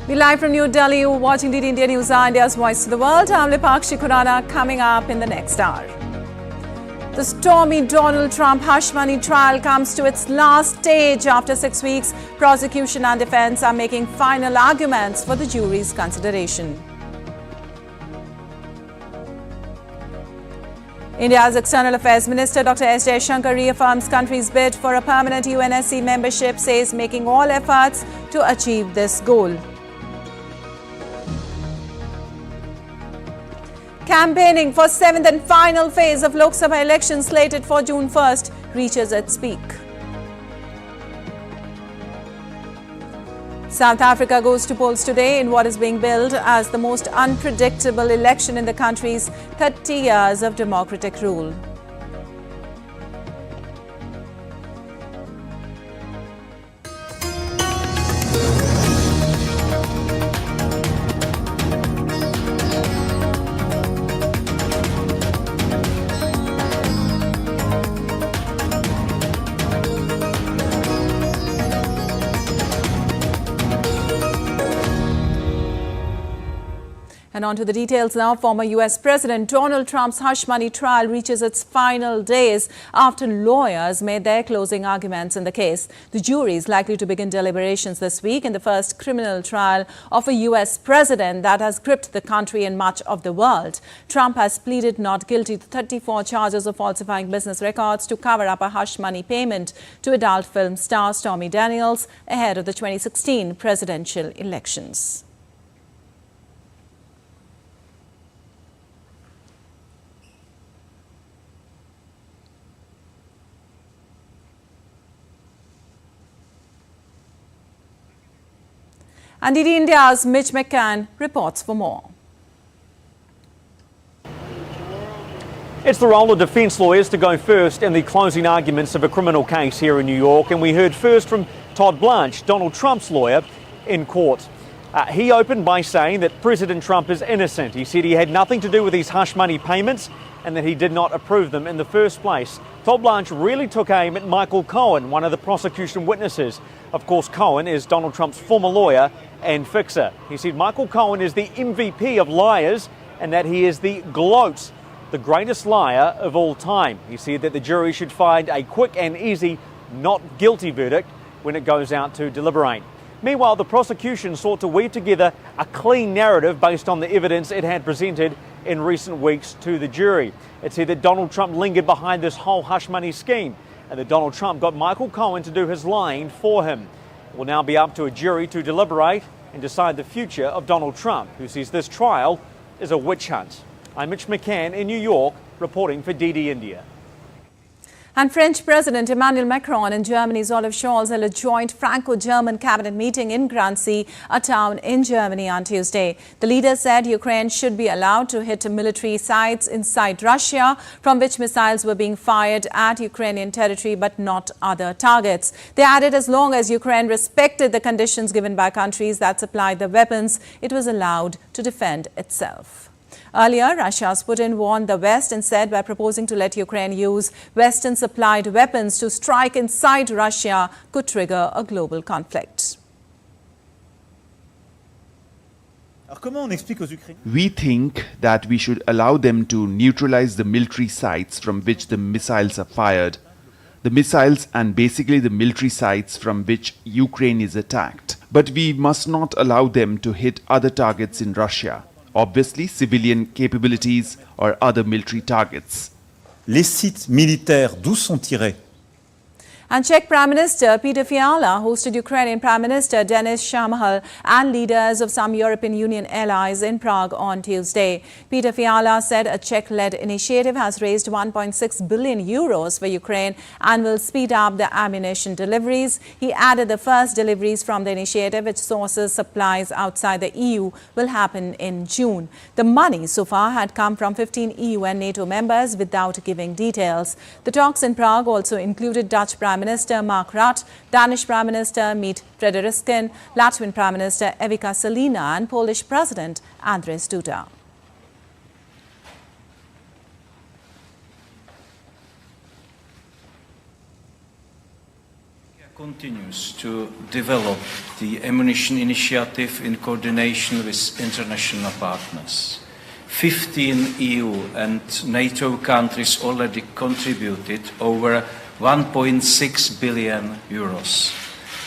We're live from New Delhi. You're watching DD India News, India's Voice to the World. I'm Lipakshi Khurana. Coming up in the next hour. The stormy Donald Trump hush money trial comes to its last stage. After 6 weeks, prosecution and defense are making final arguments for the jury's consideration. India's External Affairs Minister Dr. S. Jaishankar reaffirms country's bid for a permanent UNSC membership, says making all efforts to achieve this goal. Campaigning for 7th and final phase of Lok Sabha elections slated for June 1st reaches its peak. South Africa goes to polls today in what is being billed as the most unpredictable election in the country's 30 years of democratic rule. And on to the details now. Former U.S. President Donald Trump's hush money trial reaches its final days after lawyers made their closing arguments in the case. The jury is likely to begin deliberations this week in the first criminal trial of a U.S. president that has gripped the country and much of the world. Trump has pleaded not guilty to 34 charges of falsifying business records to cover up a hush money payment to adult film star Stormy Daniels ahead of the 2016 presidential elections. And DD India's Mitch McCann reports for more. It's the role of defence lawyers to go first in the closing arguments of a criminal case here in New York. And we heard first from Todd Blanche, Donald Trump's lawyer, in court. He opened by saying that President Trump is innocent. He said he had nothing to do with these hush money payments and that he did not approve them in the first place. Todd Blanche really took aim at Michael Cohen, one of the prosecution witnesses. Of course, Cohen is Donald Trump's former lawyer and fixer. He said Michael Cohen is the MVP of liars and that he is the gloat, the greatest liar of all time. He said that the jury should find a quick and easy not guilty verdict when it goes out to deliberate. Meanwhile, the prosecution sought to weave together a clean narrative based on the evidence it had presented in recent weeks to the jury. It said that Donald Trump lingered behind this whole hush money scheme and that Donald Trump got Michael Cohen to do his lying for him. It will now be up to a jury to deliberate and decide the future of Donald Trump, who says this trial is a witch hunt. I'm Mitch McCann in New York, reporting for DD India. And French President Emmanuel Macron and Germany's Olaf Scholz held a joint Franco-German cabinet meeting in Grancy, a town in Germany, on Tuesday. The leaders said Ukraine should be allowed to hit military sites inside Russia, from which missiles were being fired at Ukrainian territory, but not other targets. They added as long as Ukraine respected the conditions given by countries that supplied the weapons, it was allowed to defend itself. Earlier, Russia's Putin warned the West and said by proposing to let Ukraine use Western-supplied weapons to strike inside Russia could trigger a global conflict. We think that we should allow them to neutralize the military sites from which the missiles are fired. The missiles and basically the military sites from which Ukraine is attacked. But we must not allow them to hit other targets in Russia. Obviously, civilian capabilities or other military targets. Les sites militaires d'où sont tirés? And Czech Prime Minister Peter Fiala hosted Ukrainian Prime Minister Denis Shmyhal and leaders of some European Union allies in Prague on Tuesday. Peter Fiala said a Czech-led initiative has raised 1.6 billion euros for Ukraine and will speed up the ammunition deliveries. He added the first deliveries from the initiative, which sources supplies outside the EU, will happen in June. The money so far had come from 15 EU and NATO members without giving details. The talks in Prague also included Dutch Prime Minister Mark Rutte, Danish Prime Minister Mette Frederiksen, Latvian Prime Minister Evika Salina and Polish President Andrzej Duda. Continues to develop the ammunition initiative in coordination with international partners. 15 EU and NATO countries already contributed over 1.6 billion euros.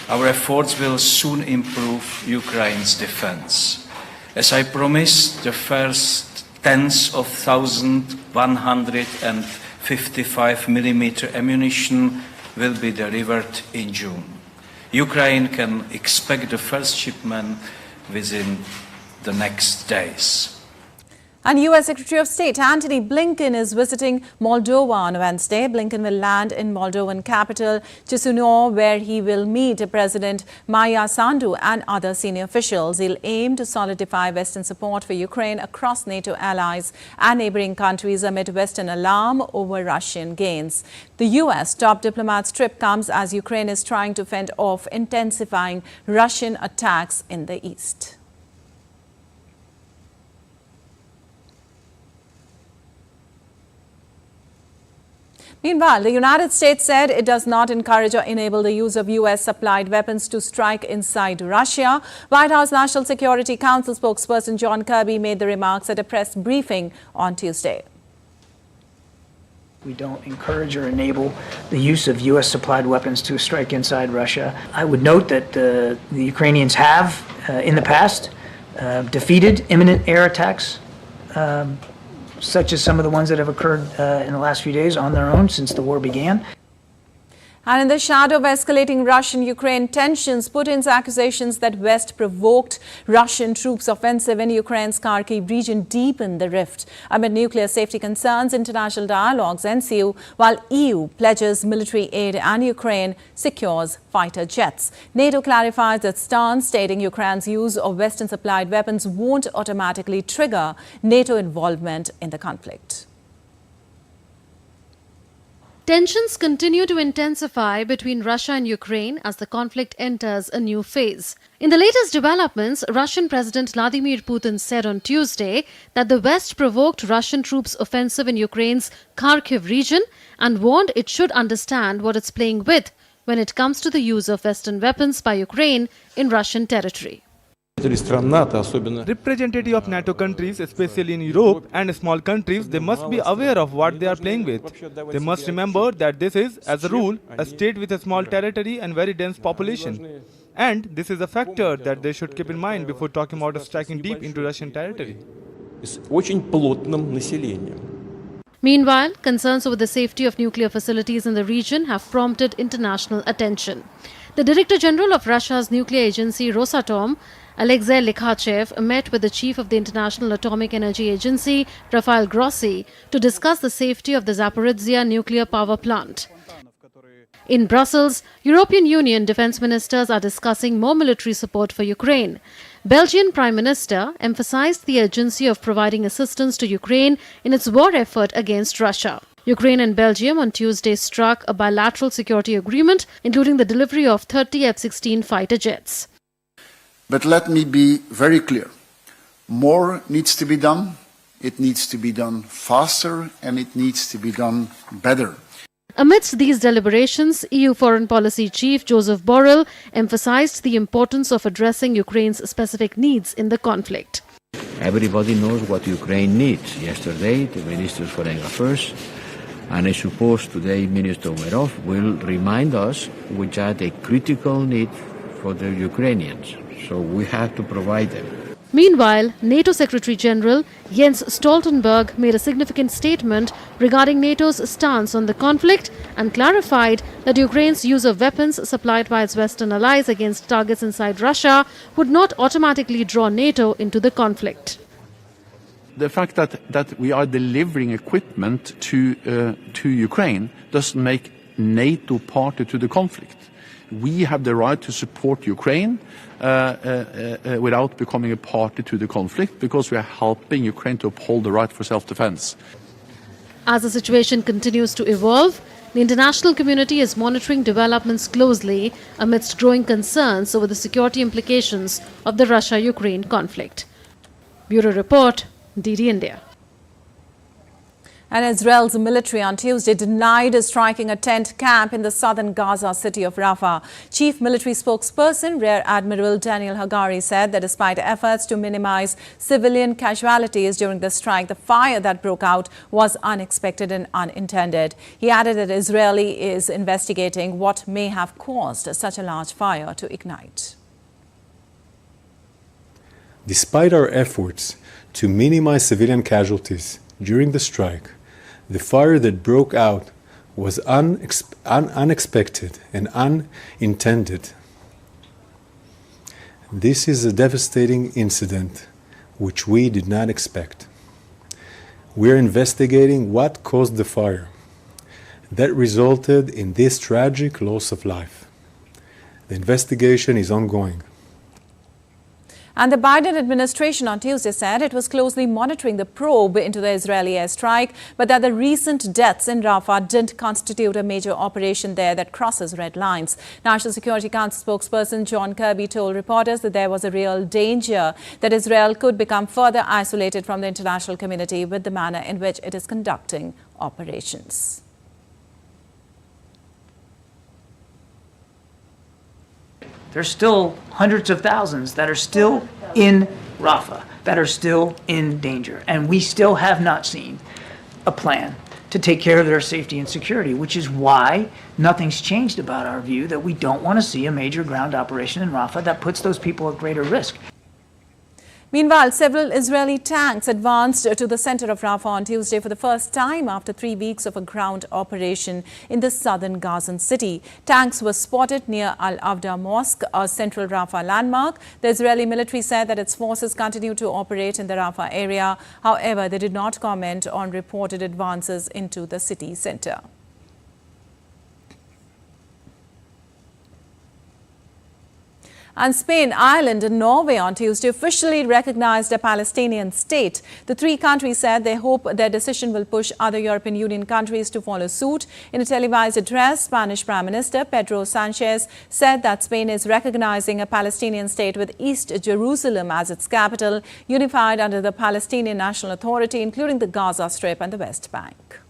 Our efforts will soon improve Ukraine's defense. As I promised, the first tens of thousands 155mm ammunition will be delivered in June. Ukraine can expect the first shipment within the next days. And U.S. Secretary of State Antony Blinken is visiting Moldova on Wednesday. Blinken will land in Moldovan capital Chisinau, where he will meet President Maia Sandu and other senior officials. He'll aim to solidify Western support for Ukraine across NATO allies and neighboring countries amid Western alarm over Russian gains. The U.S. top diplomat's trip comes as Ukraine is trying to fend off intensifying Russian attacks in the east. Meanwhile, the United States said it does not encourage or enable the use of U.S.-supplied weapons to strike inside Russia. White House National Security Council spokesperson John Kirby made the remarks at a press briefing on Tuesday. We don't encourage or enable the use of U.S.-supplied weapons to strike inside Russia. I would note that the Ukrainians have, in the past, defeated imminent air attacks, such as some of the ones that have occurred in the last few days on their own since the war began. And in the shadow of escalating Russian-Ukraine tensions, Putin's accusations that West provoked Russian troops' offensive in Ukraine's Kharkiv region deepened the rift. Amid nuclear safety concerns, international dialogues ensue, while EU pledges military aid and Ukraine secures fighter jets. NATO clarifies its stance, stating Ukraine's use of Western-supplied weapons won't automatically trigger NATO involvement in the conflict. Tensions continue to intensify between Russia and Ukraine as the conflict enters a new phase. In the latest developments, Russian President Vladimir Putin said on Tuesday that the West provoked Russian troops' offensive in Ukraine's Kharkiv region and warned it should understand what it's playing with when it comes to the use of Western weapons by Ukraine in Russian territory. Representative of NATO countries, especially in Europe and small countries, they must be aware of what they are playing with. They must remember that this is, as a rule, a state with a small territory and very dense population. And this is a factor that they should keep in mind before talking about striking deep into Russian territory. Meanwhile, concerns over the safety of nuclear facilities in the region have prompted international attention. The Director General of Russia's nuclear agency Rosatom, Alexei Likhachev, met with the chief of the International Atomic Energy Agency, Rafael Grossi, to discuss the safety of the Zaporizhzhia nuclear power plant. In Brussels, European Union defense ministers are discussing more military support for Ukraine. Belgian Prime Minister emphasized the urgency of providing assistance to Ukraine in its war effort against Russia. Ukraine and Belgium on Tuesday struck a bilateral security agreement, including the delivery of 30 F-16 fighter jets. But let me be very clear. More needs to be done. It needs to be done faster, and it needs to be done better. Amidst these deliberations, EU Foreign Policy Chief Joseph Borrell emphasized the importance of addressing Ukraine's specific needs in the conflict. Everybody knows what Ukraine needs. Yesterday, the Ministers for Foreign Affairs, and I suppose today Minister Umerov will remind us which are the critical needs for the Ukrainians. So we have to provide them. Meanwhile, NATO Secretary General Jens Stoltenberg made a significant statement regarding NATO's stance on the conflict and clarified that Ukraine's use of weapons supplied by its Western allies against targets inside Russia would not automatically draw NATO into the conflict. The fact that we are delivering equipment to Ukraine doesn't make NATO party to the conflict. We have the right to support Ukraine without becoming a party to the conflict because we are helping Ukraine to uphold the right for self-defense. As the situation continues to evolve, the international community is monitoring developments closely amidst growing concerns over the security implications of the Russia-Ukraine conflict. Bureau Report, DD India. And Israel's military on Tuesday denied striking a tent camp in the southern Gaza city of Rafah. Chief military spokesperson Rear Admiral Daniel Hagari said that despite efforts to minimize civilian casualties during the strike, the fire that broke out was unexpected and unintended. He added that Israel is investigating what may have caused such a large fire to ignite. Despite our efforts to minimize civilian casualties during the strike, the fire that broke out was unexpected and unintended. This is a devastating incident which we did not expect. We are investigating what caused the fire that resulted in this tragic loss of life. The investigation is ongoing. And the Biden administration on Tuesday said it was closely monitoring the probe into the Israeli airstrike, but that the recent deaths in Rafah didn't constitute a major operation there that crosses red lines. National Security Council spokesperson John Kirby told reporters that there was a real danger that Israel could become further isolated from the international community with the manner in which it is conducting operations. There's still hundreds of thousands that are still in Rafah, that are still in danger. And we still have not seen a plan to take care of their safety and security, which is why nothing's changed about our view that we don't want to see a major ground operation in Rafah that puts those people at greater risk. Meanwhile, several Israeli tanks advanced to the center of Rafah on Tuesday for the first time after 3 weeks of a ground operation in the southern Gazan city. Tanks were spotted near Al-Avda Mosque, a central Rafah landmark. The Israeli military said that its forces continue to operate in the Rafah area. However, they did not comment on reported advances into the city center. And Spain, Ireland and Norway on Tuesday officially recognized a Palestinian state. The three countries said they hope their decision will push other European Union countries to follow suit. In a televised address, Spanish Prime Minister Pedro Sanchez said that Spain is recognizing a Palestinian state with East Jerusalem as its capital, unified under the Palestinian National Authority, including the Gaza Strip and the West Bank.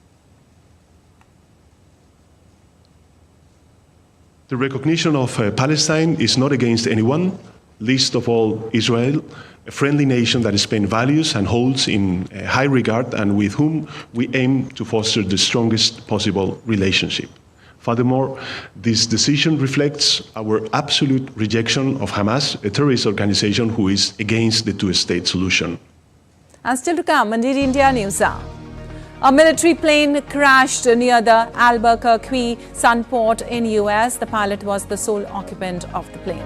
The recognition of Palestine is not against anyone, least of all Israel, a friendly nation that Spain values and holds in high regard and with whom we aim to foster the strongest possible relationship. Furthermore, this decision reflects our absolute rejection of Hamas, a terrorist organization who is against the two-state solution. And still to come on DD India News Hour. A military plane crashed near the Albuquerque Sun Port in US. The pilot was the sole occupant of the plane.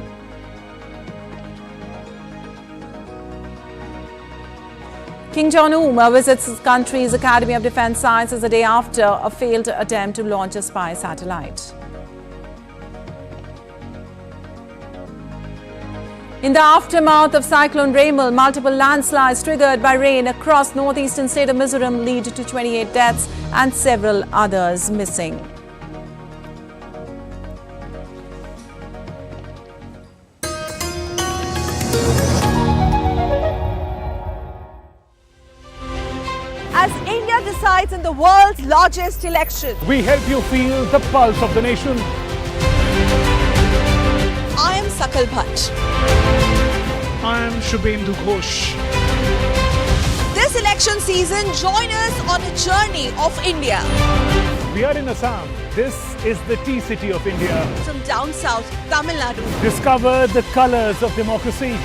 Kim Jong-un visits his country's Academy of Defense Sciences a day after a failed attempt to launch a spy satellite. In the aftermath of Cyclone Raymond, multiple landslides triggered by rain across northeastern state of Mizoram lead to 28 deaths and several others missing. As India decides in the world's largest election, we help you feel the pulse of the nation. I am Sakal Bhatt. I am Shubhendu Ghosh. This election season, join us on a journey of India. We are in Assam. This is the tea city of India. From down south, Tamil Nadu. Discover the colors of democracy.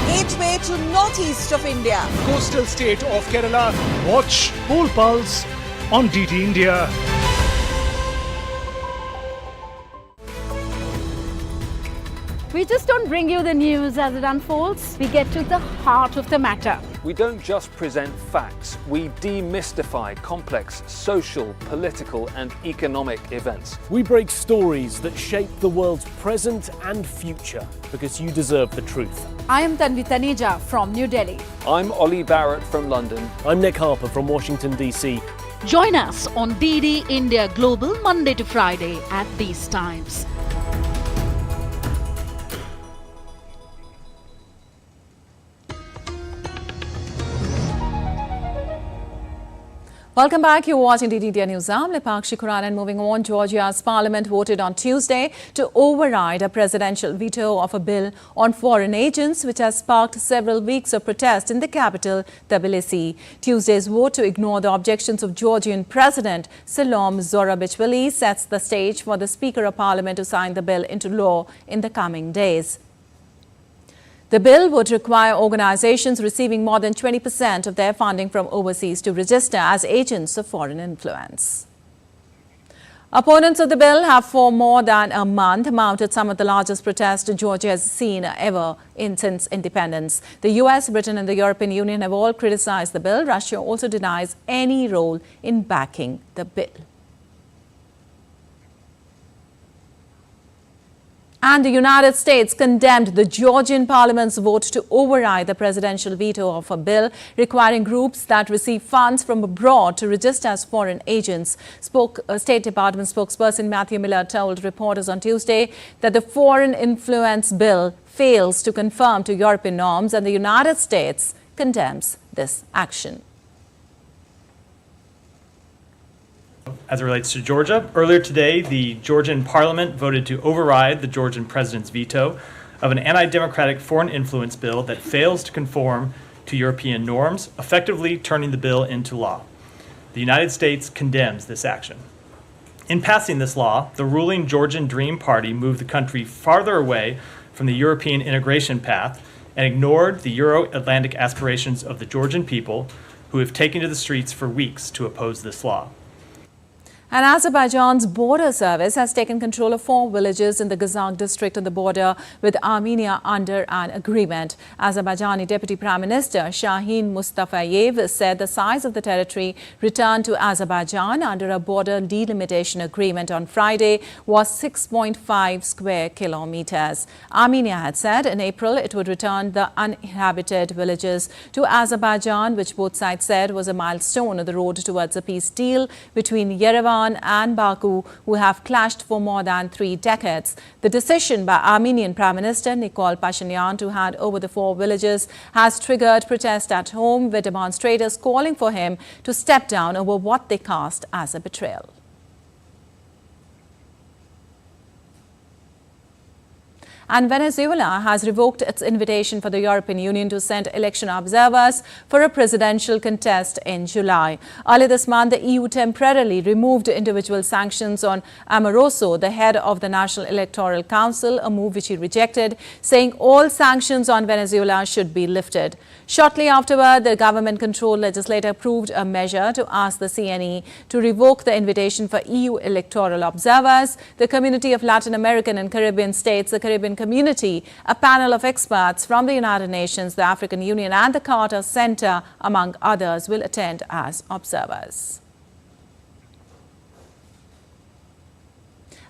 Gateway to northeast of India. Coastal state of Kerala. Watch Poll Pulse on DD India. We just don't bring you the news as it unfolds. We get to the heart of the matter. We don't just present facts. We demystify complex social, political and economic events. We break stories that shape the world's present and future because you deserve the truth. I am Tanvi Taneja from New Delhi. I'm Ollie Barrett from London. I'm Nick Harper from Washington, D.C. Join us on DD India Global Monday to Friday at these times. Welcome back. You're watching DD India News. I'm Lipakshi Kuran, and moving on, Georgia's parliament voted on Tuesday to override a presidential veto of a bill on foreign agents, which has sparked several weeks of protest in the capital, Tbilisi. Tuesday's vote to ignore the objections of Georgian President Salom Zourabichvili sets the stage for the Speaker of Parliament to sign the bill into law in the coming days. The bill would require organizations receiving more than 20% of their funding from overseas to register as agents of foreign influence. Opponents of the bill have for more than a month mounted some of the largest protests Georgia has seen ever since independence. The US, Britain and the European Union have all criticized the bill. Russia also denies any role in backing the bill. And the United States condemned the Georgian parliament's vote to override the presidential veto of a bill requiring groups that receive funds from abroad to register as foreign agents. State Department spokesperson Matthew Miller told reporters on Tuesday that the foreign influence bill fails to conform to European norms, and the United States condemns this action. As it relates to Georgia, earlier today, the Georgian parliament voted to override the Georgian president's veto of an anti-democratic foreign influence bill that fails to conform to European norms, effectively turning the bill into law. The United States condemns this action. In passing this law, the ruling Georgian Dream Party moved the country farther away from the European integration path and ignored the Euro-Atlantic aspirations of the Georgian people, who have taken to the streets for weeks to oppose this law. And Azerbaijan's border service has taken control of 4 villages in the Gazakh district on the border with Armenia under an agreement. Azerbaijani Deputy Prime Minister Shahin Mustafayev said the size of the territory returned to Azerbaijan under a border delimitation agreement on Friday was 6.5 square kilometers. Armenia had said in April it would return the uninhabited villages to Azerbaijan, which both sides said was a milestone on the road towards a peace deal between Yerevan and Baku, who have clashed for more than 3 decades. The decision by Armenian Prime Minister Nikol Pashinyan to hand over the 4 villages has triggered protest at home, with demonstrators calling for him to step down over what they cast as a betrayal. And Venezuela has revoked its invitation for the European Union to send election observers for a presidential contest in July. Earlier this month, the EU temporarily removed individual sanctions on Amoroso, the head of the National Electoral Council, a move which he rejected, saying all sanctions on Venezuela should be lifted. Shortly afterward, the government-controlled legislature approved a measure to ask the CNE to revoke the invitation for EU electoral observers. The Community of Latin American and Caribbean States, the Caribbean Community, a panel of experts from the United Nations, the African Union and the Carter Center, among others, will attend as observers.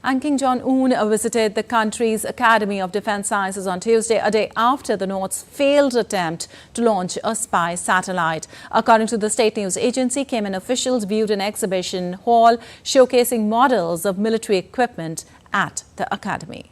And Kim Jong-un visited the country's Academy of Defense Sciences on Tuesday, a day after the North's failed attempt to launch a spy satellite. According to the state news agency, Kim officials viewed an exhibition hall showcasing models of military equipment at the Academy.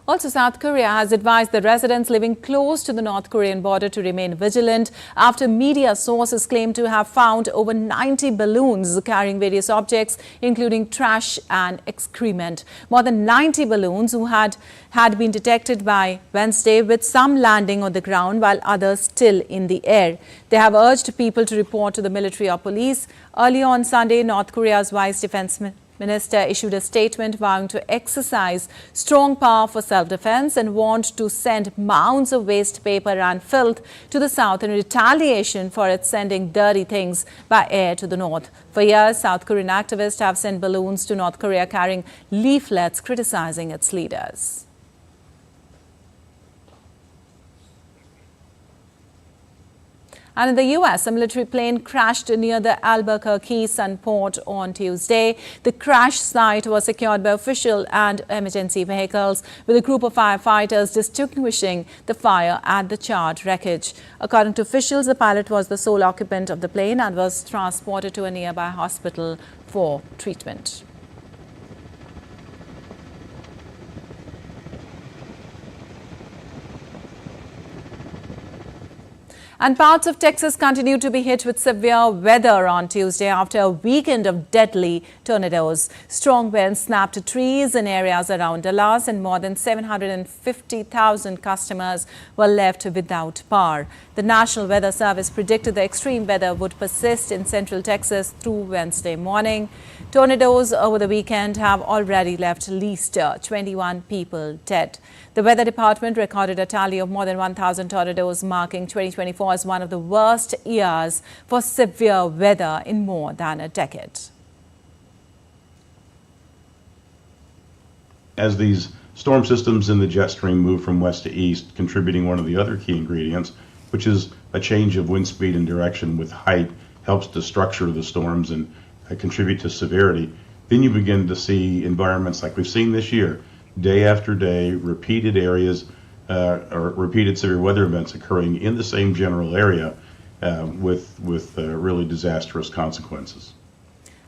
Also, South Korea has advised the residents living close to the North Korean border to remain vigilant after media sources claim to have found over 90 balloons carrying various objects, including trash and excrement. More than 90 balloons had been detected by Wednesday, with some landing on the ground while others still in the air. They have urged people to report to the military or police. Earlier on Sunday, North Korea's Vice Defense Minister issued a statement vowing to exercise strong power for self-defense and warned to send mounds of waste paper and filth to the south in retaliation for its sending dirty things by air to the north. For years, South Korean activists have sent balloons to North Korea carrying leaflets criticizing its leaders. And in the U.S., a military plane crashed near the Albuquerque Sun port on Tuesday. The crash site was secured by official and emergency vehicles, with a group of firefighters distinguishing the fire at the charred wreckage. According to officials, the pilot was the sole occupant of the plane and was transported to a nearby hospital for treatment. And parts of Texas continue to be hit with severe weather on Tuesday after a weekend of deadly tornadoes. Strong winds snapped trees in areas around Dallas, and more than 750,000 customers were left without power. The National Weather Service predicted the extreme weather would persist in central Texas through Wednesday morning. Tornadoes over the weekend have already left at least 21 people dead. The Weather Department recorded a tally of more than 1,000 tornadoes, marking 2024 as one of the worst years for severe weather in more than a decade. As these storm systems in the jet stream move from west to east, contributing one of the other key ingredients, which is a change of wind speed and direction with height, helps to structure the storms and contribute to severity. Then you begin to see environments like we've seen this year, day after day, repeated areas or repeated severe weather events occurring in the same general area with really disastrous consequences.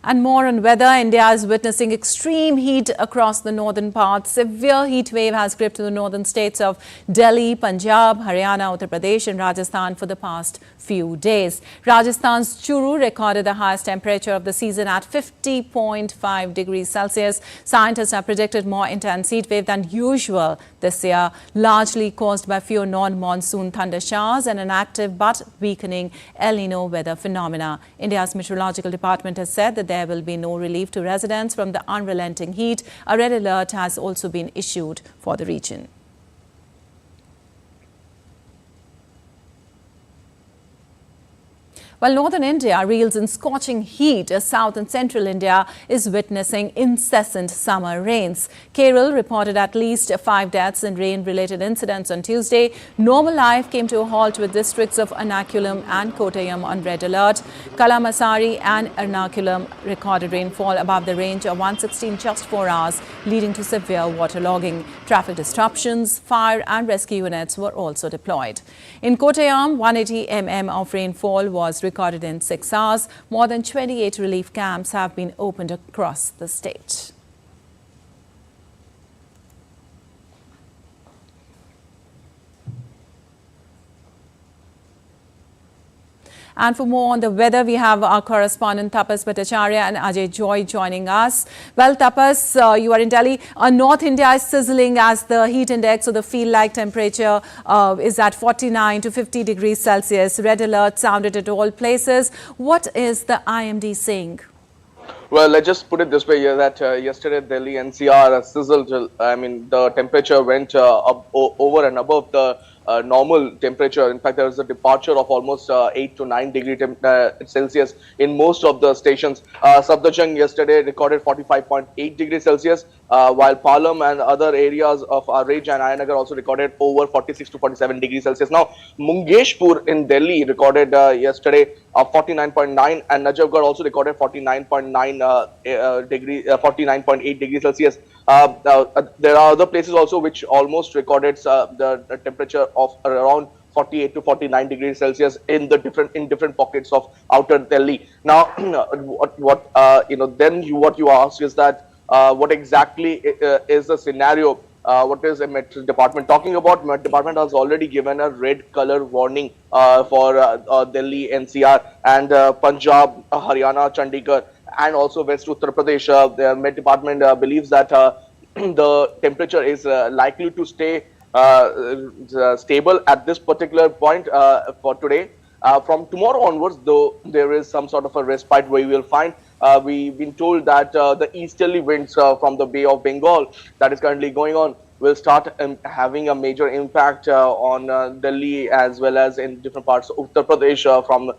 And more on weather, India is witnessing extreme heat across the northern parts. Severe heat wave has gripped the northern states of Delhi, Punjab, Haryana, Uttar Pradesh and Rajasthan for the past few days. Rajasthan's Churu recorded the highest temperature of the season at 50.5 degrees Celsius. Scientists have predicted more intense heat wave than usual this year, largely caused by few non-monsoon thunder showers and an active but weakening El Nino weather phenomena. India's meteorological department has said that there will be no relief to residents from the unrelenting heat. A red alert has also been issued for the region. While northern India reels in scorching heat, south and central India is witnessing incessant summer rains. Kerala reported at least 5 deaths in rain-related incidents on Tuesday. Normal life came to a halt with districts of Ernakulam and Kottayam on red alert. Kalamasari and Ernakulam recorded rainfall above the range of 160 in just 4 hours, leading to severe waterlogging. Traffic disruptions, fire and rescue units were also deployed. In Kottayam, 180 mm of rainfall was recorded in 6 hours. More than 28 relief camps have been opened across the state. And for more on the weather, we have our correspondent Tapas Bhattacharya and Ajay Joy joining us. Well, Tapas, you are in Delhi. North India is sizzling as the heat index or the feel-like temperature is at 49 to 50 degrees Celsius. Red alert sounded at all places. What is the IMD saying? Well, let's just put it this way here that yesterday Delhi NCR sizzled. I mean, the temperature went up over and above the normal temperature. In fact, there was a departure of almost 8 to 9 degrees Celsius in most of the stations. Safdarjung yesterday recorded 45.8 degrees Celsius, while Palam and other areas of Raj and Ayanagar also recorded over 46 to 47 degrees Celsius. Now, Mungeshpur in Delhi recorded yesterday 49.9, and Najafgarh also recorded 49.9 degrees Celsius. There are other places also which almost recorded the temperature of around 48 to 49 degrees Celsius in different pockets of outer Delhi. Now, what you ask is that what exactly is the scenario? What is the Met Department talking about? Met Department has already given a red color warning for Delhi NCR and Punjab, Haryana, Chandigarh, and also West Uttar Pradesh. The Met Department believes that the temperature is likely to stay stable at this particular point for today. From tomorrow onwards, though, there is some sort of a respite where we will find. We've been told that the easterly winds from the Bay of Bengal that is currently going on will start having a major impact on Delhi as well as in different parts of Uttar Pradesh from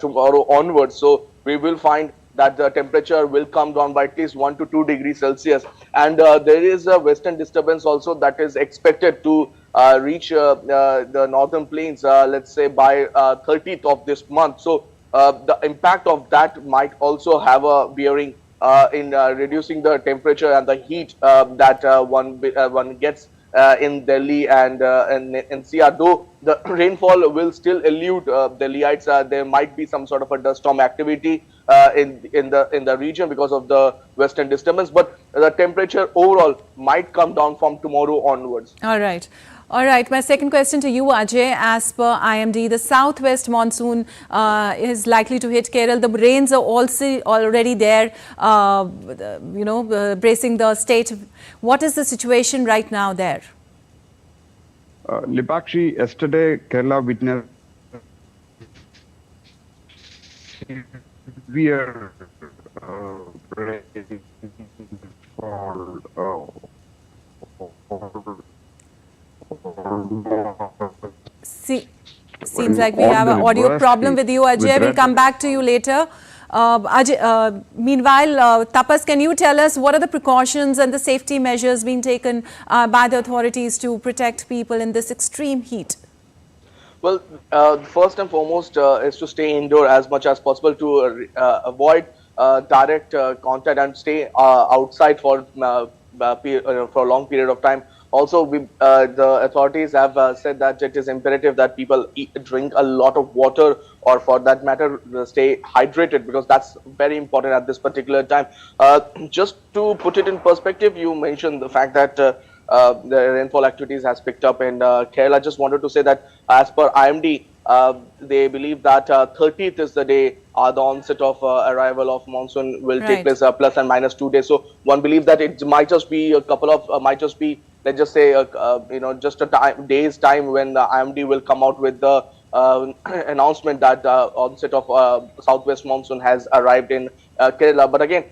tomorrow onwards. So we will find that the temperature will come down by at least 1 to 2 degrees Celsius. And there is a western disturbance also that is expected to reach the northern plains, let's say by 30th of this month. So the impact of that might also have a bearing in reducing the temperature and the heat that one gets in Delhi and NCR. Though the rainfall will still elude Delhiites, there might be some sort of a dust storm activity in the region because of the western disturbance, but the temperature overall might come down from tomorrow onwards. All right. All right, my second question to you, Ajay. As per IMD, the southwest monsoon is likely to hit Kerala. The rains are also already there, bracing the state. What is the situation right now there? Lipakshi, yesterday Kerala witnessed severe rainfall. Seems like we have an audio problem with you, Ajay. We'll come back to you later. Meanwhile, Tapas, can you tell us what are the precautions and the safety measures being taken by the authorities to protect people in this extreme heat? Well, first and foremost is to stay indoor as much as possible to avoid direct contact and stay outside for a long period of time. Also, the authorities have said that it is imperative that people drink a lot of water, or for that matter, stay hydrated, because that's very important at this particular time. Just to put it in perspective, you mentioned the fact that the rainfall activities has picked up in Kerala. I just wanted to say that as per IMD, they believe that 30th is the day the onset of arrival of monsoon will take place, plus and minus 2 days. So one believes that it might just be a couple of, let's just say, just a day's time when the IMD will come out with the announcement that onset of southwest monsoon has arrived in Kerala. But again,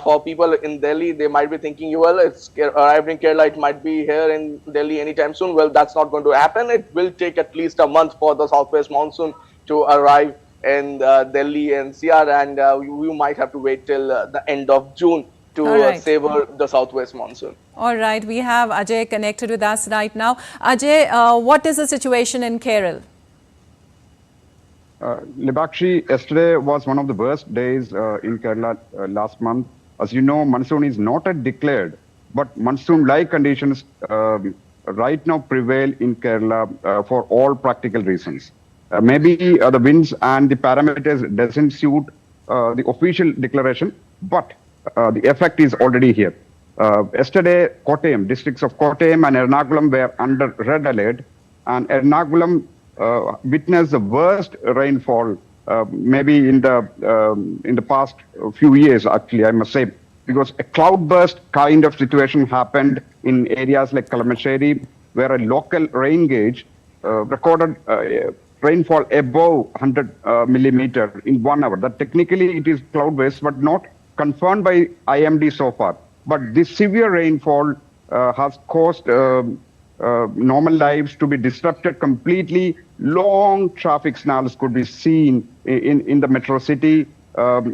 for people in Delhi, they might be thinking, well, it's arrived in Kerala, it might be here in Delhi anytime soon. Well, that's not going to happen. It will take at least a month for the southwest monsoon to arrive in Delhi and NCR, and we might have to wait till the end of June to savor the southwest monsoon. All right, we have Ajay connected with us right now. Ajay, what is the situation in Kerala? Lipakshi, yesterday was one of the worst days in Kerala last month. As you know, monsoon is not yet declared, but monsoon-like conditions right now prevail in Kerala for all practical reasons. Maybe the winds and the parameters doesn't suit the official declaration, but the effect is already here. Yesterday, Kottayam, districts of Kottayam and Ernakulam were under red alert, and Ernakulam witnessed the worst rainfall maybe in the past few years, actually, I must say, because a cloudburst kind of situation happened in areas like Kalamassery, where a local rain gauge recorded rainfall above 100 millimeter in 1 hour. That technically it is cloud-based, but not confirmed by IMD so far. But this severe rainfall has caused normal lives to be disrupted completely. Long traffic snarls could be seen in the metro city,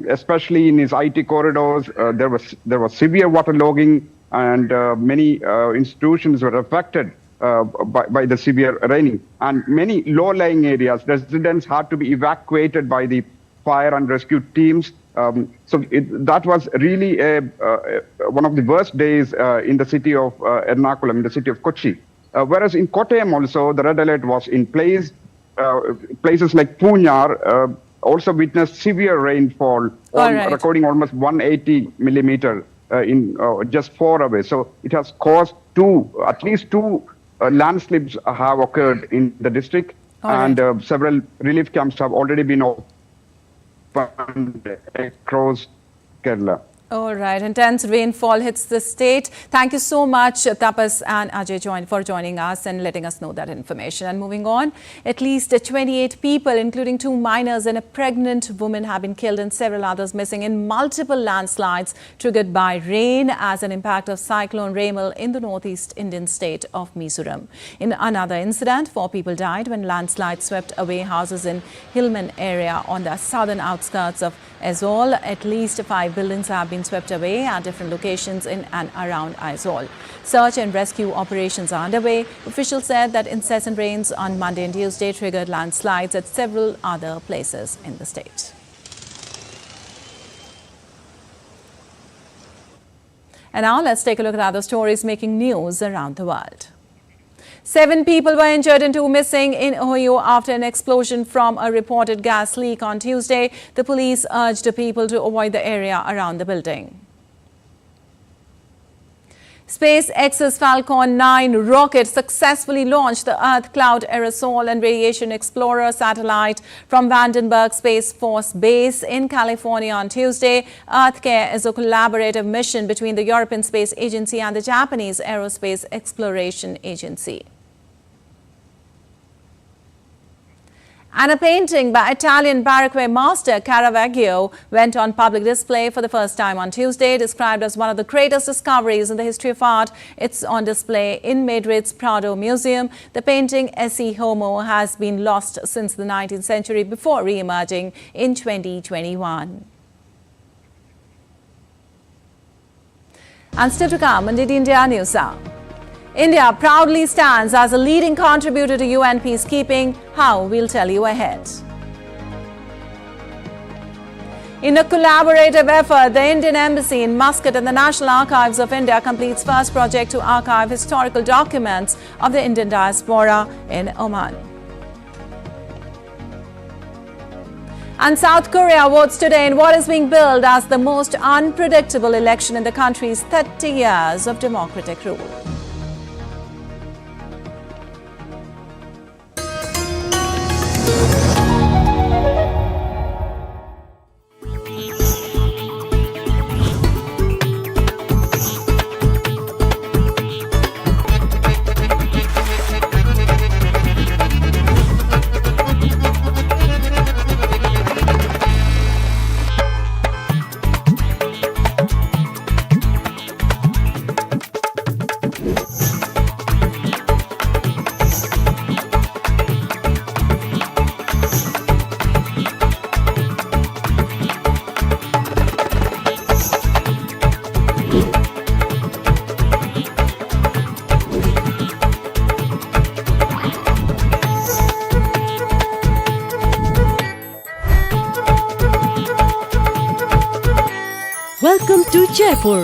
especially in its IT corridors. There was severe waterlogging, and many institutions were affected by the severe raining. And many low-lying areas, residents had to be evacuated by the fire and rescue teams. That was really one of the worst days in the city of Ernakulam, in the city of Kochi. Whereas in Kottayam also, the red alert was in place. Places like Punyar also witnessed severe rainfall, recording almost 180 millimeter in just 4 hours. So it has caused at least two landslips have occurred in the district, and several relief camps have already been opened across Kerala. All right, intense rainfall hits the state. Thank you so much, Tapas and Ajay, for joining us and letting us know that information. And moving on, at least 28 people, including 2 minors and a pregnant woman, have been killed and several others missing in multiple landslides triggered by rain as an impact of Cyclone Ramal in the northeast Indian state of Mizoram. In another incident, 4 people died when landslides swept away houses in Hillman area on the southern outskirts of Aizawl. At least 5 buildings have been swept away at different locations in and around Aizawl. Search and rescue operations are underway. Officials said that incessant rains on Monday and Tuesday triggered landslides at several other places in the state. And now let's take a look at other stories making news around the world. 7 people were injured and 2 missing in Ohio after an explosion from a reported gas leak on Tuesday. The police urged people to avoid the area around the building. SpaceX's Falcon 9 rocket successfully launched the Earth Cloud Aerosol and Radiation Explorer satellite from Vandenberg Space Force Base in California on Tuesday. EarthCare is a collaborative mission between the European Space Agency and the Japanese Aerospace Exploration Agency. And a painting by Italian Baroque master Caravaggio went on public display for the first time on Tuesday. Described as one of the greatest discoveries in the history of art, it's on display in Madrid's Prado Museum. The painting Ecce Homo has been lost since the 19th century before re-emerging in 2021. And still to come on India News Hour. India proudly stands as a leading contributor to UN peacekeeping. How? We'll tell you ahead. In a collaborative effort, the Indian Embassy in Muscat and the National Archives of India completes first project to archive historical documents of the Indian diaspora in Oman. And South Korea votes today in what is being billed as the most unpredictable election in the country's 30 years of democratic rule. Welcome to Jaipur.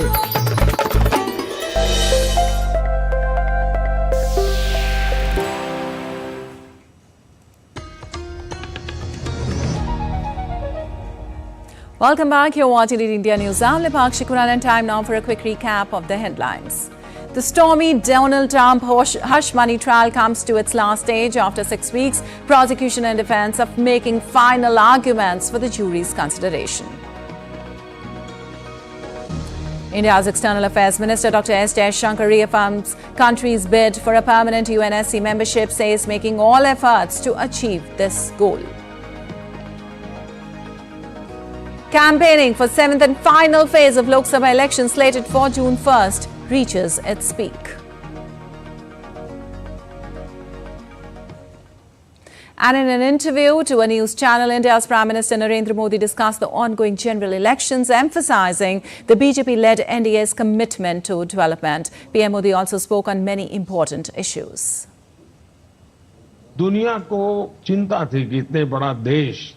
Welcome back. You're watching India News. I'm Lipakshi Kuran, and time now for a quick recap of the headlines. The stormy Donald Trump hush money trial comes to its last stage after 6 weeks. Prosecution and defense are making final arguments for the jury's consideration. India's External Affairs Minister Dr. S. Jaishankar reaffirms country's bid for a permanent UNSC membership, says making all efforts to achieve this goal. Campaigning for 7th and final phase of Lok Sabha election slated for June 1st reaches its peak. And in an interview to a news channel, India's Prime Minister Narendra Modi discussed the ongoing general elections, emphasizing the BJP-led NDA's commitment to development. PM Modi also spoke on many important issues. दुनिया को चिंता थी कि इतने बड़ा देश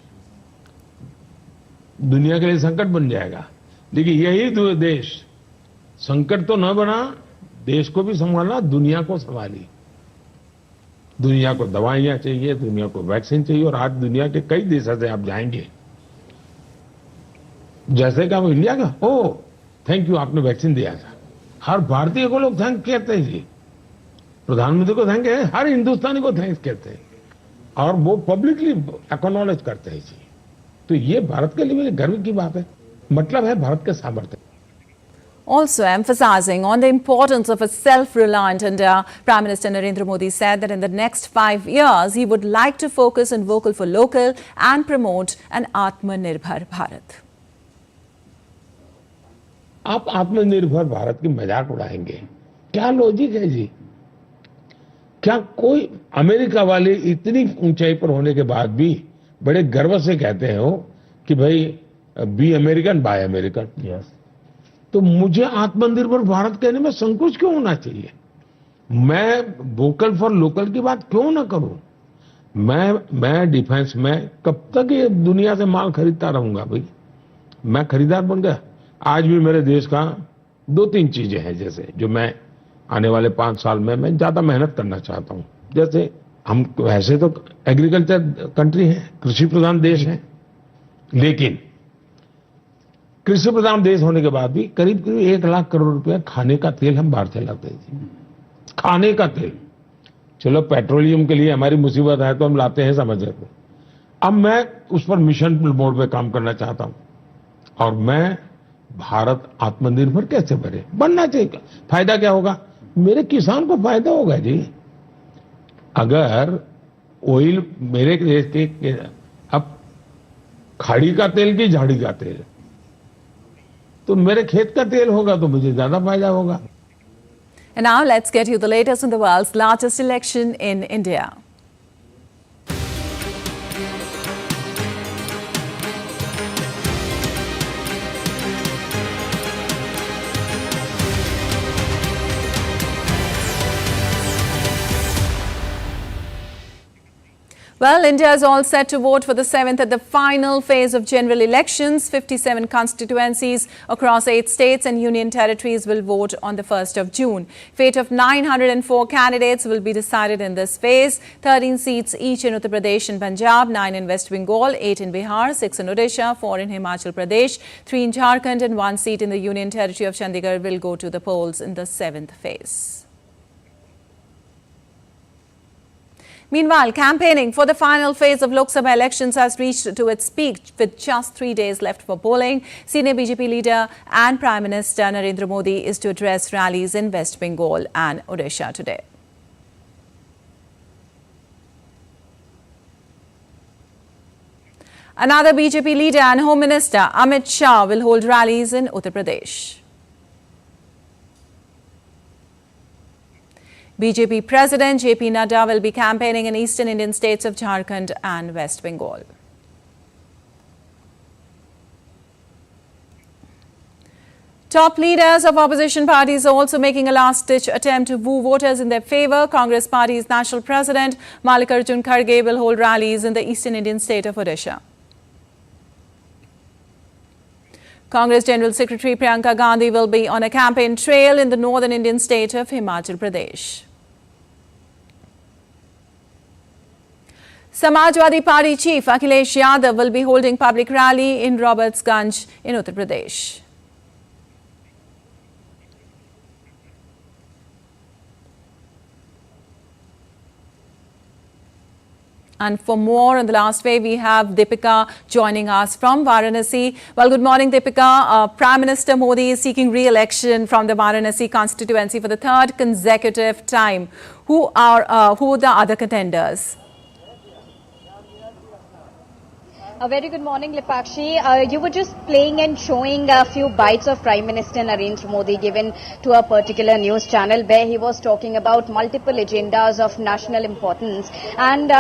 दुनिया के लिए संकट बन जाएगा, लेकिन यही दो देश संकट तो न बना, देश को भी संभाला, दुनिया को संभाली। दुनिया को दवाइयां चाहिए, दुनिया को वैक्सीन चाहिए, और आज दुनिया के कई देशों से आप जाएंगे, जैसे कि हम इंडिया का, ओ थैंक यू, आपने वैक्सीन दिया था, हर भारतीय को लोग थैंक कहते हैं जी, प्रधानमंत्री को थैंक कहते हैं, हर हिंदुस्तानी को थैंक्स कहते हैं, और वो पब्लिकली एक्नॉलेज करते हैं जी। तो ये भारत के लिए मेरे गर्व की बात है, मतलब है भारत के सामर्थ्य। Also emphasizing on the importance of a self-reliant India, Prime Minister Narendra Modi said that in the next 5 years, he would like to focus on vocal for local and promote an Atmanirbhar Bharat. आप आत्मनिर्भर भारत की मजाक उड़ाएंगे? क्या logic है जी? क्या कोई America वाले इतनी ऊंचाई पर होने के बाद भी बड़े गर्व से कहते हो कि भाई be American buy American? Yes. तो मुझे आत्मनिर्भर भारत कहने में संकोच क्यों होना चाहिए? मैं वोकल फॉर लोकल की बात क्यों ना करूं? मैं डिफेंस में कब तक ये दुनिया से माल खरीदता रहूंगा भाई? मैं खरीदार बन गया। आज भी मेरे देश का 2-3 चीजें हैं जैसे जो मैं आने वाले 5 साल में मैं ज्यादा मेहनत करना चाहता हूं। जैसे हम वैसे तो एग्रीकल्चर कंट्री है, कृषि प्रधान देश है, लेकिन कृषि प्रधान देश होने के बाद भी करीब 1 लाख करोड़ रुपया खाने का तेल हम बाहर से लाते हैं। खाने का तेल, चलो पेट्रोलियम के लिए हमारी मुसीबत है तो हम लाते हैं समझ रहे हो। अब मैं उस पर मिशन मोड पे काम करना चाहता हूं और मैं भारत आत्मनिर्भर कैसे बने? बनना चाहिए। फायदा क्या होगा? मेरे किसान को फायदा होगा जी। अगर ऑयल मेरे देश के अब खाड़ी का तेल की झाड़ी का तेल तो मेरे खेत का तेल होगा तो मुझे ज्यादा फायदा होगा। And now let's get you the latest in the world's largest election in India. Well, India is all set to vote for the 7th at the final phase of general elections. 57 constituencies across 8 states and union territories will vote on the 1st of June. Fate of 904 candidates will be decided in this phase. 13 seats each in Uttar Pradesh and Punjab, 9 in West Bengal, 8 in Bihar, 6 in Odisha, 4 in Himachal Pradesh, 3 in Jharkhand and 1 seat in the union territory of Chandigarh will go to the polls in the 7th phase. Meanwhile, campaigning for the final phase of Lok Sabha elections has reached to its peak with just 3 days left for polling. Senior BJP leader and Prime Minister Narendra Modi is to address rallies in West Bengal and Odisha today. Another BJP leader and Home Minister Amit Shah will hold rallies in Uttar Pradesh. BJP President JP Nadda will be campaigning in eastern Indian states of Jharkhand and West Bengal. Top leaders of opposition parties are also making a last-ditch attempt to woo voters in their favour. Congress Party's National President Mallikarjun Kharge will hold rallies in the eastern Indian state of Odisha. Congress General Secretary Priyanka Gandhi will be on a campaign trail in the northern Indian state of Himachal Pradesh. Samajwadi Party Chief Akhilesh Yadav will be holding public rally in Robertsganj in Uttar Pradesh. And for more on the last wave, we have Deepika joining us from Varanasi. Well, good morning, Deepika. Prime Minister Modi is seeking re-election from the Varanasi constituency for the 3rd consecutive time. Who are the other contenders? A very good morning, Lipakshi. You were just playing and showing a few bites of Prime Minister Narendra Modi given to a particular news channel where he was talking about multiple agendas of national importance. And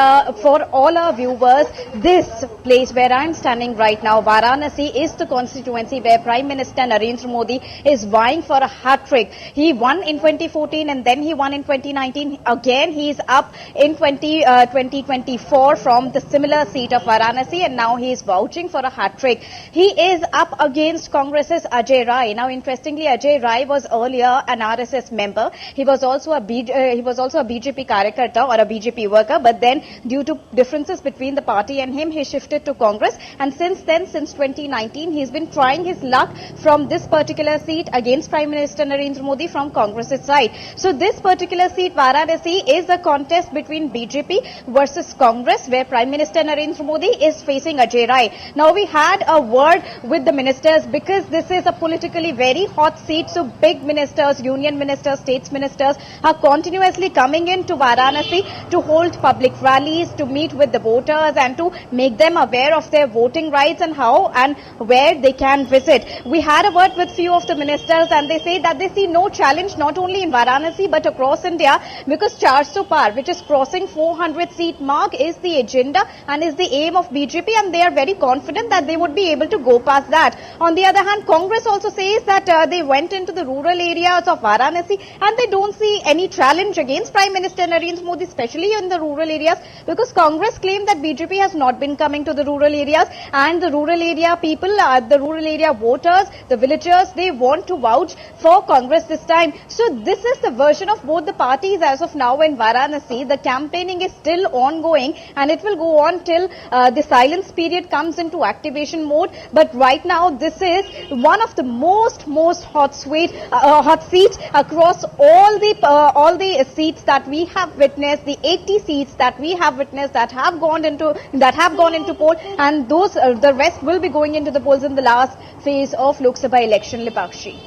for all our viewers, this place where I'm standing right now, Varanasi, is the constituency where Prime Minister Narendra Modi is vying for a hat-trick. He won in 2014 and then he won in 2019. Again, he is up in 2024 from the similar seat of Varanasi, and now he is vouching for a hat-trick. He is up against Congress's Ajay Rai. Now, interestingly, Ajay Rai was earlier an RSS member. He was also a BJP Karyakarta or a BJP worker, but then due to differences between the party and him, he shifted to Congress. And since then, since 2019, he's been trying his luck from this particular seat against Prime Minister Narendra Modi from Congress's side. So this particular seat, Varanasi, is a contest between BJP versus Congress, where Prime Minister Narendra Modi is facing including Ajay Rai. Now we had a word with the ministers because this is a politically very hot seat. So big ministers, union ministers, states ministers are continuously coming into Varanasi to hold public rallies, to meet with the voters and to make them aware of their voting rights and how and where they can visit. We had a word with few of the ministers and they say that they see no challenge not only in Varanasi but across India because 400 par, which is crossing 400 seat mark, is the agenda and is the aim of BJP, and they are very confident that they would be able to go past that. On the other hand, Congress also says that they went into the rural areas of Varanasi and they don't see any challenge against Prime Minister Narendra Modi, especially in the rural areas, because Congress claimed that BJP has not been coming to the rural areas and the rural area people, the rural area voters, the villagers, they want to vouch for Congress this time. So this is the version of both the parties as of now in Varanasi. The campaigning is still ongoing and it will go on till the silence period comes into activation mode. But right now this is one of the most hot seats across all the seats that we have witnessed, the 80 seats that we have witnessed that have gone into poll, and those the rest will be going into the polls in the last phase of Lok Sabha election. Lipakshi.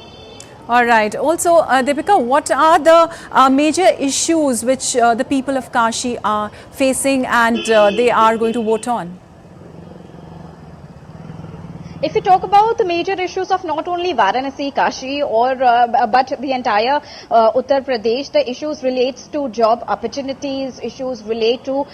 All right. Also, Deepika, what are the major issues which the people of Kashi are facing and they are going to vote on? If you talk about the major issues of not only Varanasi, Kashi but the entire Uttar Pradesh, the issues relates to job opportunities, issues relate to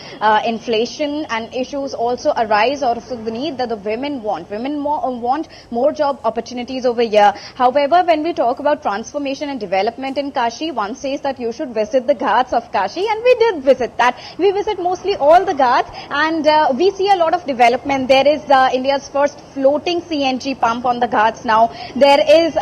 inflation, and issues also arise out of the need that the women want. Women want more job opportunities over here. However, when we talk about transformation and development in Kashi, one says that you should visit the Ghats of Kashi, and we did visit that. We visit mostly all the Ghats and we see a lot of development. There is India's first floating CNG pump on the Ghats now. There is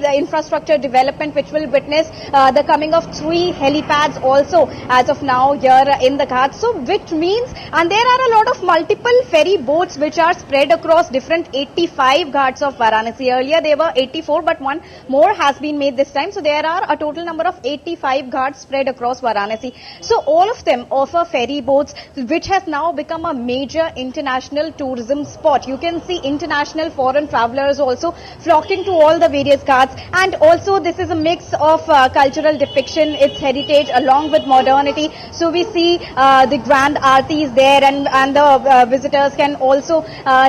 infrastructure development which will witness the coming of 3 helipads also as of now here in the Ghats. So which means, and there are a lot of multiple ferry boats which are spread across different 85 Ghats of Varanasi. Earlier there were 84, but one more has been made this time. So there are a total number of 85 Ghats spread across Varanasi. So all of them offer ferry boats, which has now become a major international tourism spot. You can see international foreign travelers also flocking to all the various Ghats, and also this is a mix of cultural depiction, its heritage along with modernity. So we see the grand aartis there, and the visitors can also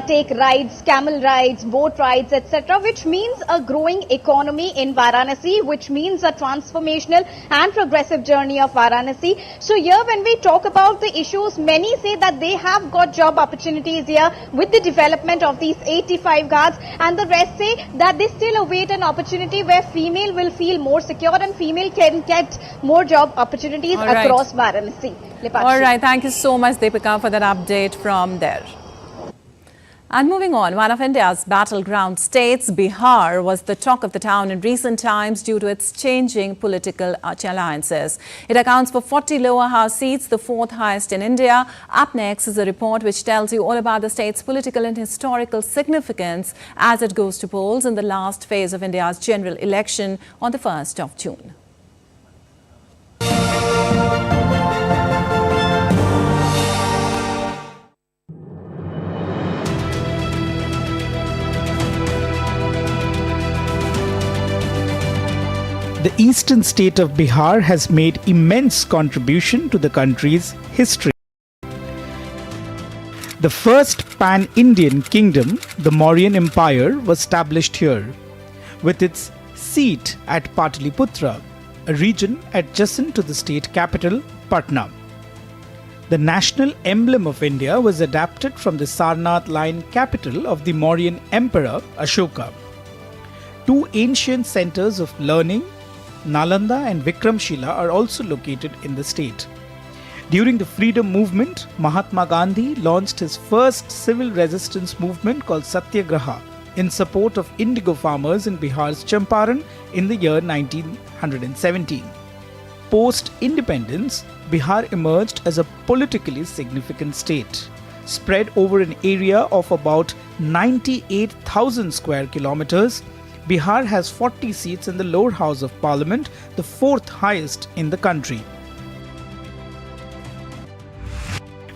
take rides, camel rides, boat rides, etc., which means a growing economy in Varanasi, which means a transformational and progressive journey of Varanasi. So here when we talk about the issues, many say that they have got job opportunities here with the development of these 85 Ghats, and the rest say that they still await an opportunity where female will feel more secure and female can get more job opportunities across Varanasi. All right, thank you so much, Deepika, for that update from there. And moving on, one of India's battleground states, Bihar, was the talk of the town in recent times due to its changing political alliances. It accounts for 40 lower house seats, the 4th highest in India. Up next is a report which tells you all about the state's political and historical significance as it goes to polls in the last phase of India's general election on the 1st of June. The eastern state of Bihar has made immense contribution to the country's history. The first pan-Indian kingdom, the Mauryan Empire, was established here, with its seat at Pataliputra, a region adjacent to the state capital, Patna. The national emblem of India was adapted from the Sarnath line capital of the Mauryan Emperor Ashoka. 2 ancient centers of learning, Nalanda and Vikramshila, are also located in the state. During the freedom movement, Mahatma Gandhi launched his first civil resistance movement called Satyagraha in support of indigo farmers in Bihar's Champaran in the year 1917. Post-independence, Bihar emerged as a politically significant state. Spread over an area of about 98,000 square kilometers, Bihar has 40 seats in the lower house of parliament, the 4th highest in the country.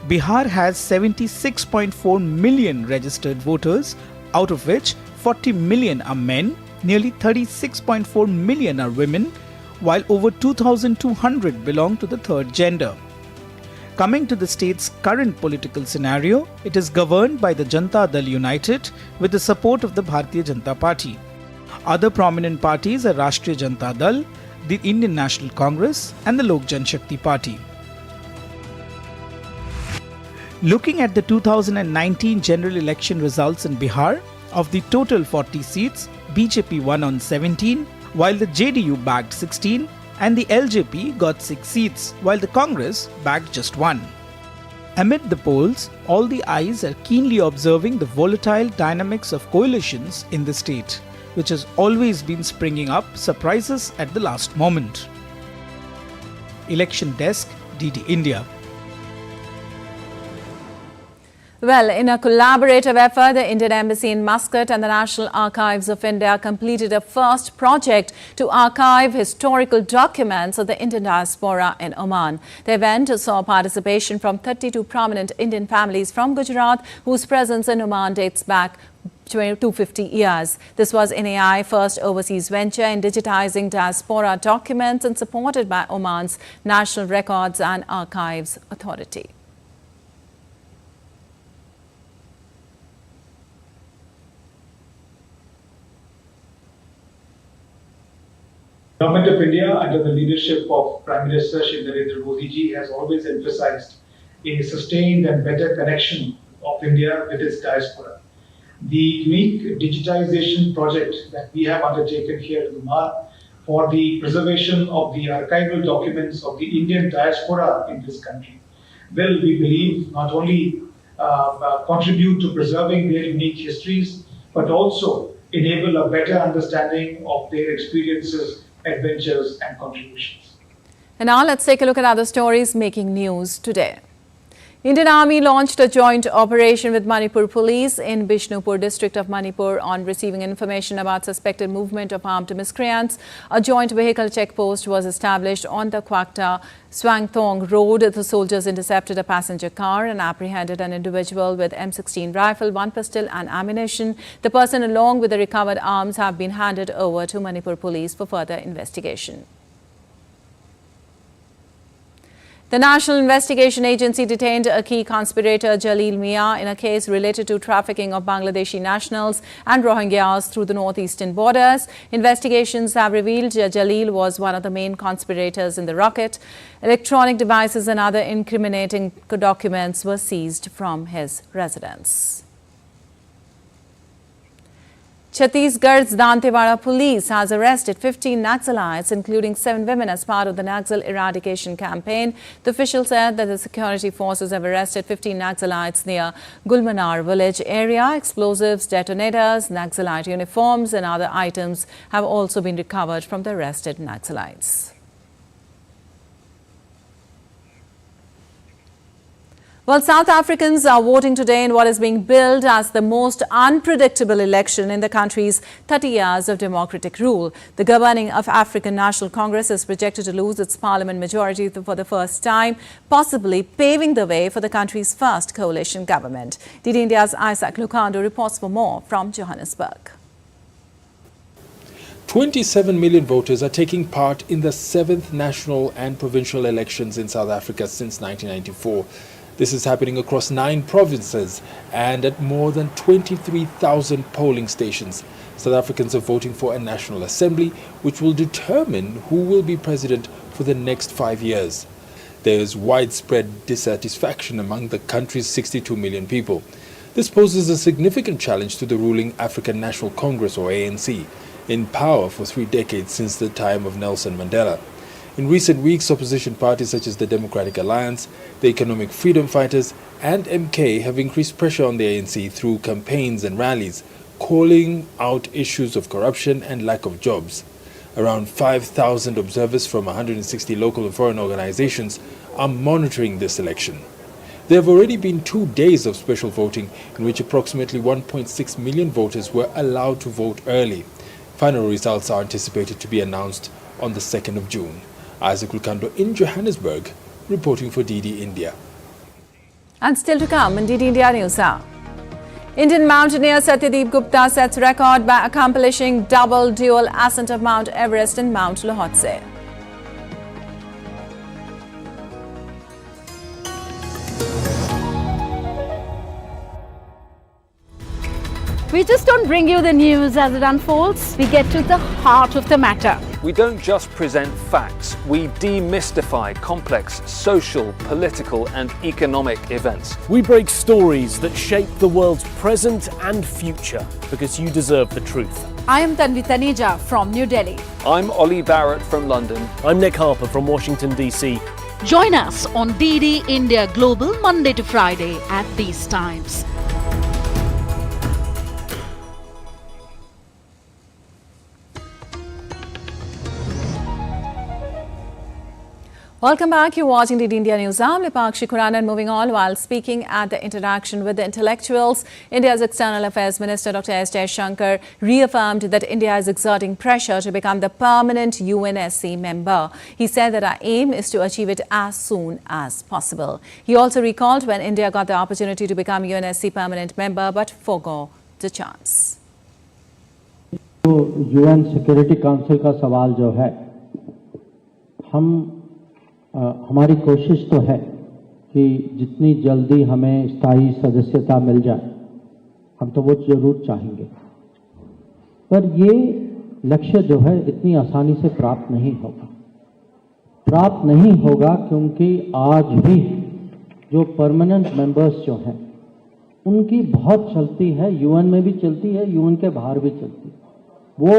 Bihar has 76.4 million registered voters, out of which 40 million are men, nearly 36.4 million are women, while over 2,200 belong to the third gender. Coming to the state's current political scenario, it is governed by the Janata Dal United with the support of the Bharatiya Janata Party. Other prominent parties are Rashtriya Janata Dal, the Indian National Congress and the Lok Janshakti Party. Looking at the 2019 general election results in Bihar, of the total 40 seats, BJP won on 17, while the JDU bagged 16 and the LJP got 6 seats, while the Congress bagged just 1. Amid the polls, all the eyes are keenly observing the volatile dynamics of coalitions in the state, which has always been springing up surprises at the last moment. Election Desk, DD India. Well, in a collaborative effort, the Indian Embassy in Muscat and the National Archives of India completed a first project to archive historical documents of the Indian diaspora in Oman. The event saw participation from 32 prominent Indian families from Gujarat, whose presence in Oman dates back 250 years. This was NAI's first overseas venture in digitizing diaspora documents and supported by Oman's National Records and Archives Authority. Government of India, under the leadership of Prime Minister Shri Narendra Modi ji, has always emphasized a sustained and better connection of India with its diaspora. The unique digitization project that we have undertaken here in Oman for the preservation of the archival documents of the Indian diaspora in this country will, we believe, not only contribute to preserving their unique histories, but also enable a better understanding of their experiences, adventures and contributions. And now let's take a look at other stories making news today. Indian Army launched a joint operation with Manipur Police in Bishnupur district of Manipur on receiving information about suspected movement of armed miscreants. A joint vehicle checkpost was established on the Kwakta Swangthong Road. The soldiers intercepted a passenger car and apprehended an individual with M16 rifle, 1 pistol and ammunition. The person along with the recovered arms have been handed over to Manipur Police for further investigation. The National Investigation Agency detained a key conspirator, Jalil Mia, in a case related to trafficking of Bangladeshi nationals and Rohingyas through the northeastern borders. Investigations have revealed Jalil was one of the main conspirators in the rocket. Electronic devices and other incriminating documents were seized from his residence. Chhattisgarh's Dantewada police has arrested 15 Naxalites, including 7 women, as part of the Naxal eradication campaign. The official said that the security forces have arrested 15 Naxalites near Gulmanar village area. Explosives, detonators, Naxalite uniforms and other items have also been recovered from the arrested Naxalites. Well, South Africans are voting today in what is being billed as the most unpredictable election in the country's 30 years of democratic rule. The governing of African National Congress is projected to lose its parliament majority for the first time, possibly paving the way for the country's first coalition government. DD India's Isaac Lucando reports for more from Johannesburg. 27 million voters are taking part in the 7th national and provincial elections in South Africa since 1994. This is happening across 9 provinces and at more than 23,000 polling stations. South Africans are voting for a National Assembly, which will determine who will be president for the next 5 years. There is widespread dissatisfaction among the country's 62 million people. This poses a significant challenge to the ruling African National Congress, or ANC, in power for 3 decades since the time of Nelson Mandela. In recent weeks, opposition parties such as the Democratic Alliance, the Economic Freedom Fighters and MK have increased pressure on the ANC through campaigns and rallies, calling out issues of corruption and lack of jobs. Around 5,000 observers from 160 local and foreign organizations are monitoring this election. There have already been 2 days of special voting in which approximately 1.6 million voters were allowed to vote early. Final results are anticipated to be announced on the 2nd of June. Isaac Lucando in Johannesburg, reporting for DD India. And still to come in DD India News Hour. Indian mountaineer Satyadeep Gupta sets record by accomplishing double dual ascent of Mount Everest and Mount Lhotse. We just don't bring you the news as it unfolds. We get to the heart of the matter. We don't just present facts, we demystify complex social, political and economic events. We break stories that shape the world's present and future because you deserve the truth. I am Tanvi Taneja from New Delhi. I'm Ollie Barrett from London. I'm Nick Harper from Washington, D.C. Join us on DD India Global Monday to Friday at these times. Welcome back. You're watching DD India News. I'm Lipakshi Khurana, and moving on, while speaking at the interaction with the intellectuals, India's External Affairs Minister Dr. S. Jaishankar reaffirmed that India is exerting pressure to become the permanent UNSC member. He said that our aim is to achieve it as soon as possible. He also recalled when India got the opportunity to become UNSC permanent member but forgo the chance. UN Security Council का सवाल जो है, हमारी कोशिश तो है कि जितनी जल्दी हमें स्थायी सदस्यता मिल जाए, हम तो वो जरूर चाहेंगे, पर ये लक्ष्य जो है इतनी आसानी से प्राप्त नहीं होगा क्योंकि आज भी जो परमानेंट मेंबर्स जो हैं उनकी बहुत चलती है, यूएन में भी चलती है, यूएन के बाहर भी चलती है। वो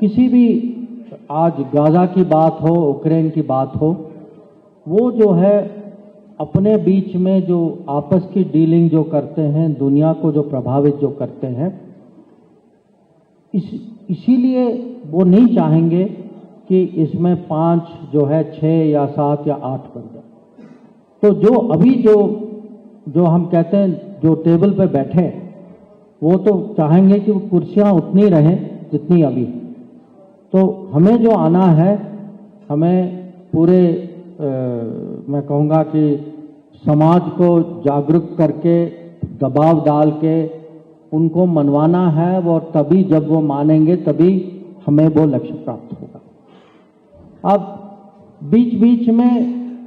किसी भी, आज गाजा की बात हो, यूक्रेन की बात हो, वो जो है अपने बीच में जो आपस की डीलिंग जो करते हैं, दुनिया को जो प्रभावित जो करते हैं, इसीलिए वो नहीं चाहेंगे कि इसमें 5 जो है 6 या 7 या 8 बन जाए। तो जो अभी जो हम कहते हैं जो टेबल पे बैठे, वो तो चाहेंगे कि वो कुर्सियां उतनी रहें जितनी अभी। तो हमें जो आना है, हमें पूरे मैं कहूँगा कि समाज को जागरूक करके, दबाव डाल के उनको मनवाना है, और तभी जब वो मानेंगे तभी हमें वो लक्ष्य प्राप्त होगा। अब बीच में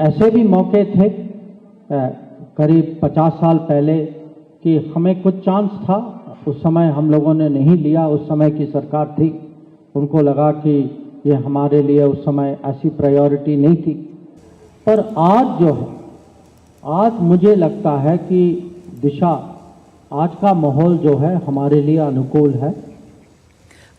ऐसे भी मौके थे करीब 50 साल पहले कि हमें कुछ चांस था, उस समय हम लोगों ने नहीं लिया। उस समय की सरकार थी, उनको लगा कि ये हमारे लिए उस समय ऐसी प्रायोरिटी नहीं थी। पर आज जो है, आज मुझे लगता है कि दिशा, आज का माहौल जो है हमारे लिए अनुकूल है।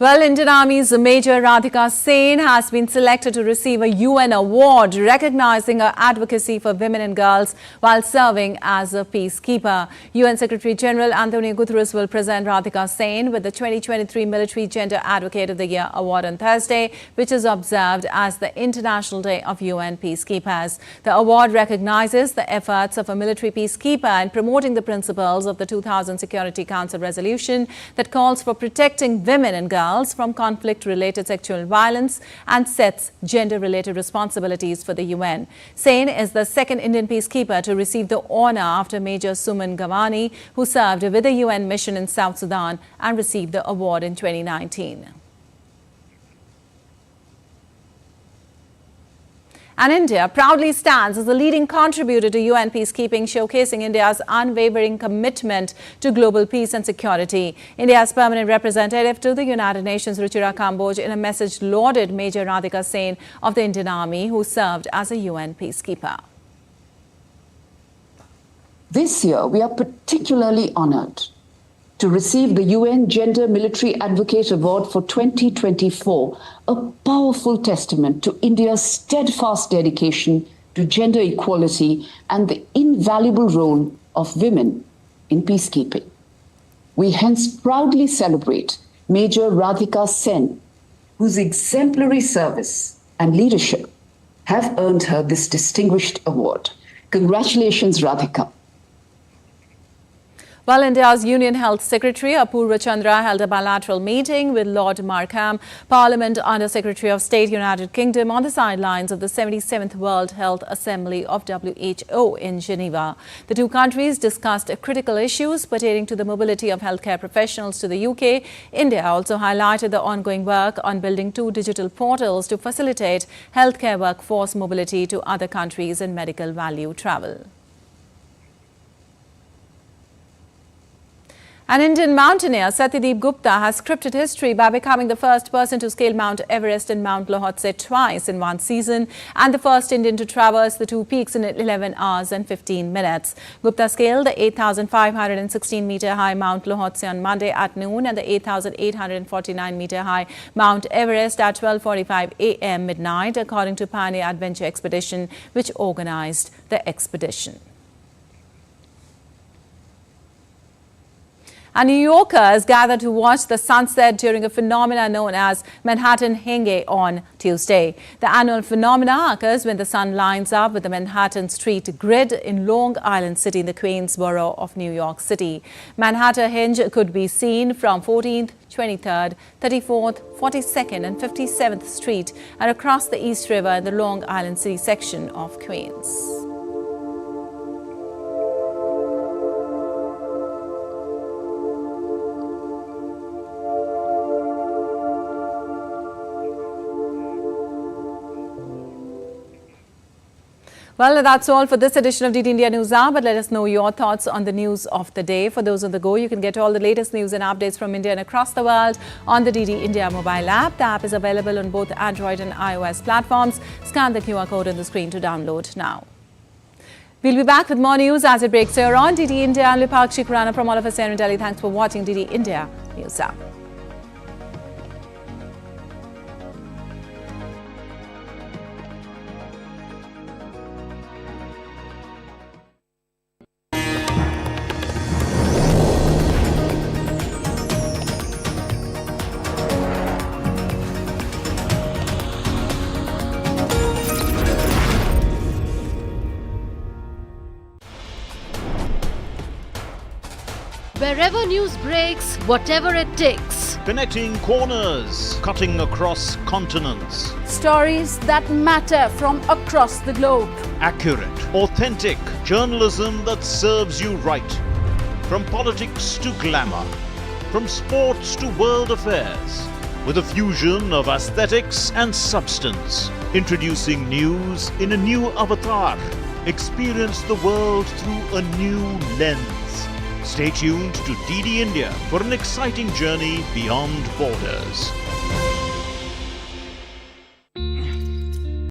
Well, Indian Army's Major Radhika Sen has been selected to receive a UN award recognizing her advocacy for women and girls while serving as a peacekeeper. UN Secretary General Antonio Guterres will present Radhika Sen with the 2023 Military Gender Advocate of the Year award on Thursday, which is observed as the International Day of UN Peacekeepers. The award recognizes the efforts of a military peacekeeper in promoting the principles of the 2000 Security Council resolution that calls for protecting women and girls from conflict-related sexual violence and sets gender-related responsibilities for the UN. Sen is the second Indian peacekeeper to receive the honor after Major Suman Gawani, who served with the UN mission in South Sudan and received the award in 2019. And India proudly stands as the leading contributor to UN peacekeeping, showcasing India's unwavering commitment to global peace and security. India's permanent representative to the United Nations, Ruchira Kamboj, in a message lauded Major Radhika Sen of the Indian Army, who served as a UN peacekeeper. This year, we are particularly honored to receive the UN Gender Military Advocate Award for 2024, a powerful testament to India's steadfast dedication to gender equality and the invaluable role of women in peacekeeping. We hence proudly celebrate Major Radhika Sen, whose exemplary service and leadership have earned her this distinguished award. Congratulations, Radhika. Well, India's Union Health Secretary Apurva Chandra held a bilateral meeting with Lord Markham, Parliament Under Secretary of State, United Kingdom, on the sidelines of the 77th World Health Assembly of WHO in Geneva. The two countries discussed critical issues pertaining to the mobility of healthcare professionals to the UK. India also highlighted the ongoing work on building two digital portals to facilitate healthcare workforce mobility to other countries and medical value travel. An Indian mountaineer, Satyadeep Gupta, has scripted history by becoming the first person to scale Mount Everest and Mount Lhotse twice in one season and the first Indian to traverse the two peaks in 11 hours and 15 minutes. Gupta scaled the 8,516-meter high Mount Lhotse on Monday at noon and the 8,849-meter high Mount Everest at 12:45 a.m. midnight, according to Pioneer Adventure Expedition, which organized the expedition. And New Yorkers gathered to watch the sunset during a phenomenon known as Manhattan Henge on Tuesday. The annual phenomena occurs when the sun lines up with the Manhattan Street grid in Long Island City in the Queens borough of New York City. Manhattan Henge could be seen from 14th, 23rd, 34th, 42nd and 57th Street and across the East River in the Long Island City section of Queens. Well, that's all for this edition of DD India News Hour, but let us know your thoughts on the news of the day. For those on the go, you can get all the latest news and updates from India and across the world on the DD India mobile app. The app is available on both Android and iOS platforms. Scan the QR code on the screen to download now. We'll be back with more news as it breaks here on DD India. I'm Lipakshi Kurana from all of us here in Delhi. Thanks for watching DD India News Hour. Wherever news breaks, whatever it takes. Connecting corners, cutting across continents. Stories that matter from across the globe. Accurate, authentic journalism that serves you right. From politics to glamour, from sports to world affairs. With a fusion of aesthetics and substance. Introducing news in a new avatar. Experience the world through a new lens. Stay tuned to DD India for an exciting journey beyond borders.